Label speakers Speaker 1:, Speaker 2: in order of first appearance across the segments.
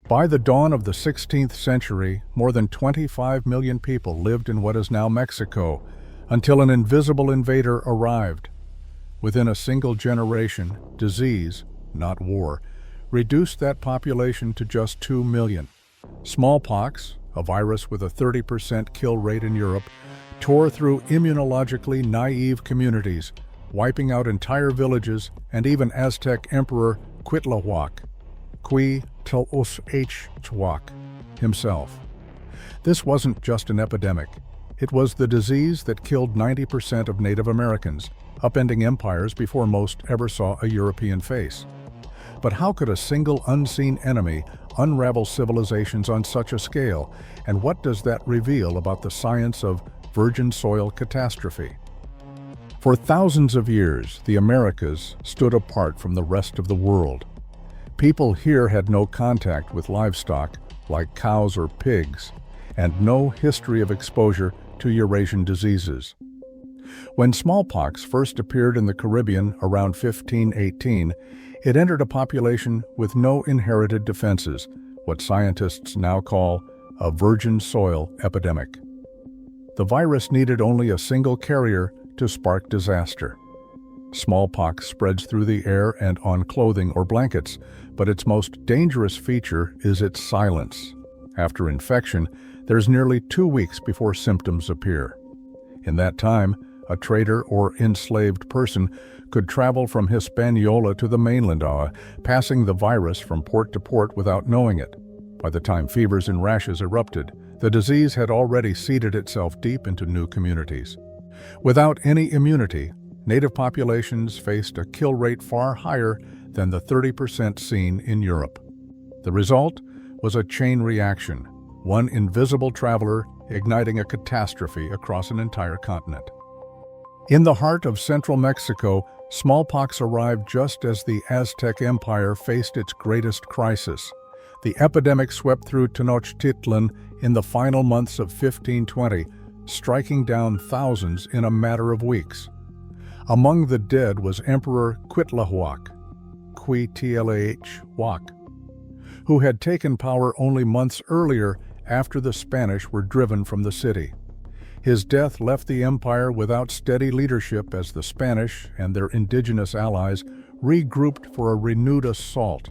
Speaker 1: By the dawn of the 16th century, more than 25 million people lived in what is now Mexico, until an invisible invader arrived. Within a single generation, disease, not war, reduced that population to just 2 million. Smallpox, a virus with a 30% kill rate in Europe, tore through immunologically naive communities, wiping out entire villages and even Aztec Emperor Quetzalcoatl himself. This wasn't just an epidemic. It was the disease that killed 90% of Native Americans, upending empires before most ever saw a European face. But how could a single unseen enemy unravel civilizations on such a scale, and what does that reveal about the science of virgin soil catastrophe? For thousands of years, the Americas stood apart from the rest of the world. People here had no contact with livestock, like cows or pigs, and no history of exposure to Eurasian diseases. When smallpox first appeared in the Caribbean around 1518, it entered a population with no inherited defenses, what scientists now call a virgin soil epidemic. The virus needed only a single carrier to spark disaster. Smallpox spreads through the air and on clothing or blankets, but its most dangerous feature is its silence. After infection, there's nearly 2 weeks before symptoms appear. In that time, a trader or enslaved person could travel from Hispaniola to the mainland, passing the virus from port to port without knowing it. By the time fevers and rashes erupted, the disease had already seeded itself deep into new communities. Without any immunity, native populations faced a kill rate far higher than the 30% seen in Europe. The result was a chain reaction, one invisible traveler igniting a catastrophe across an entire continent. In the heart of central Mexico, smallpox arrived just as the Aztec Empire faced its greatest crisis. The epidemic swept through Tenochtitlan in the final months of 1520, striking down thousands in a matter of weeks. Among the dead was Emperor Quetzalcoatl, who had taken power only months earlier after the Spanish were driven from the city. His death left the empire without steady leadership as the Spanish and their indigenous allies regrouped for a renewed assault.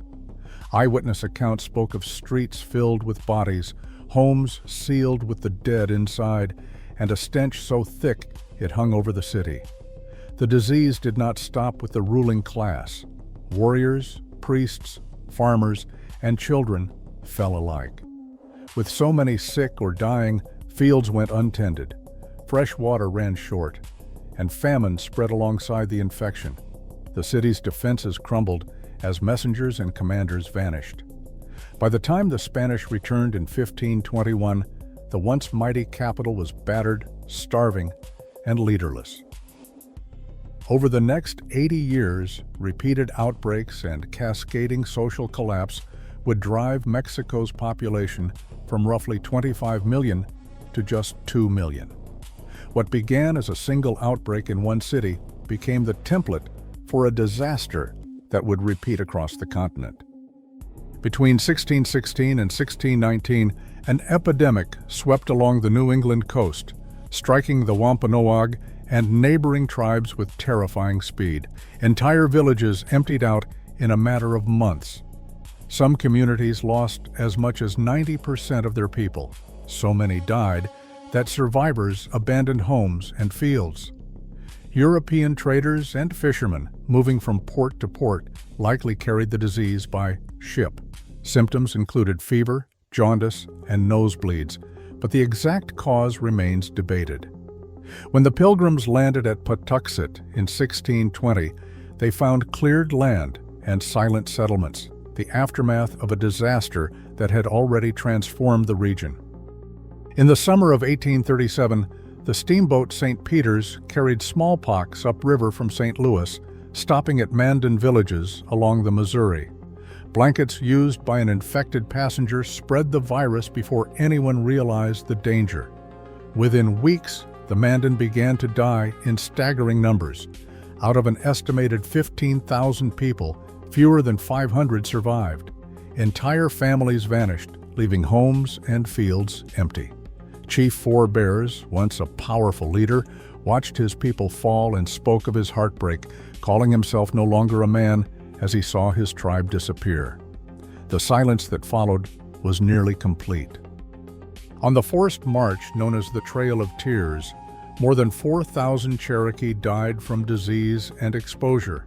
Speaker 1: Eyewitness accounts spoke of streets filled with bodies, homes sealed with the dead inside, and a stench so thick it hung over the city. The disease did not stop with the ruling class. Warriors, priests, farmers, and children fell alike. With so many sick or dying, fields went untended. Fresh water ran short, and famine spread alongside the infection. The city's defenses crumbled as messengers and commanders vanished. By the time the Spanish returned in 1521, the once mighty capital was battered, starving, and leaderless. Over the next 80 years, repeated outbreaks and cascading social collapse would drive Mexico's population from roughly 25 million to just 2 million. What began as a single outbreak in one city became the template for a disaster that would repeat across the continent. Between 1616 and 1619, an epidemic swept along the New England coast, striking the Wampanoag and neighboring tribes with terrifying speed. Entire villages emptied out in a matter of months. Some communities lost as much as 90% of their people. So many died that survivors abandoned homes and fields. European traders and fishermen moving from port to port likely carried the disease by ship. Symptoms included fever, jaundice, and nosebleeds, but the exact cause remains debated. When the Pilgrims landed at Patuxet in 1620, they found cleared land and silent settlements, the aftermath of a disaster that had already transformed the region. In the summer of 1837, the steamboat St. Peter's carried smallpox upriver from St. Louis, stopping at Mandan villages along the Missouri. Blankets used by an infected passenger spread the virus before anyone realized the danger. Within weeks, the Mandan began to die in staggering numbers. Out of an estimated 15,000 people, fewer than 500 survived. Entire families vanished, leaving homes and fields empty. Chief Four Bears, once a powerful leader, watched his people fall and spoke of his heartbreak, calling himself no longer a man as he saw his tribe disappear. The silence that followed was nearly complete. On the forced march known as the Trail of Tears, more than 4,000 Cherokee died from disease and exposure.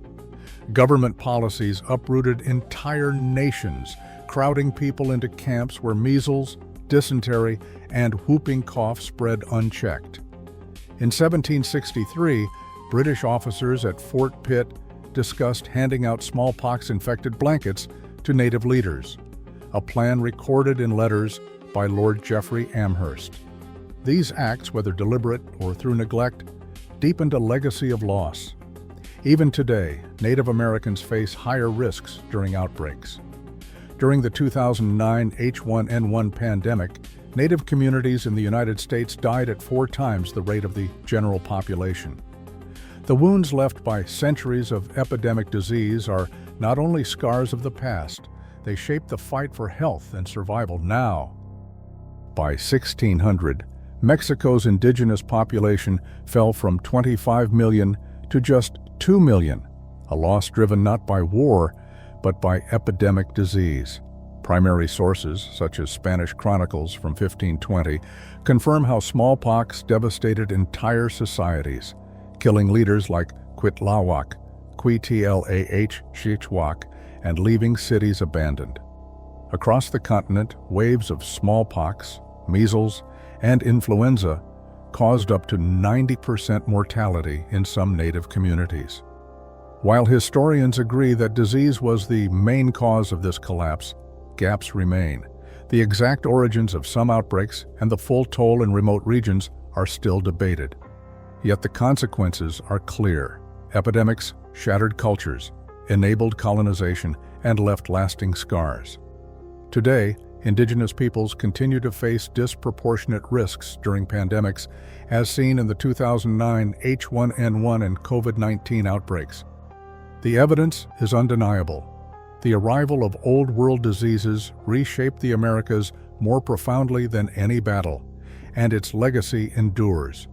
Speaker 1: Government policies uprooted entire nations, crowding people into camps where measles, dysentery, and whooping cough spread unchecked. In 1763, British officers at Fort Pitt discussed handing out smallpox-infected blankets to native leaders, a plan recorded in letters by Lord Geoffrey Amherst. These acts, whether deliberate or through neglect, deepened a legacy of loss. Even today, Native Americans face higher risks during outbreaks. During the 2009 H1N1 pandemic, Native communities in the United States died at 4 times the rate of the general population. The wounds left by centuries of epidemic disease are not only scars of the past, they shape the fight for health and survival now. By 1600, Mexico's indigenous population fell from 25 million to just 2 million, a loss driven not by war, but by epidemic disease. Primary sources, such as Spanish chronicles from 1520, confirm how smallpox devastated entire societies, killing leaders like Cuitlahuac, Cuitlah, and leaving cities abandoned. Across the continent, waves of smallpox, measles, and influenza caused up to 90% mortality in some native communities. While historians agree that disease was the main cause of this collapse, gaps remain. The exact origins of some outbreaks and the full toll in remote regions are still debated. Yet the consequences are clear. Epidemics shattered cultures, enabled colonization, and left lasting scars. Today, Indigenous peoples continue to face disproportionate risks during pandemics, as seen in the 2009 H1N1 and COVID-19 outbreaks. The evidence is undeniable. The arrival of Old World diseases reshaped the Americas more profoundly than any battle, and its legacy endures.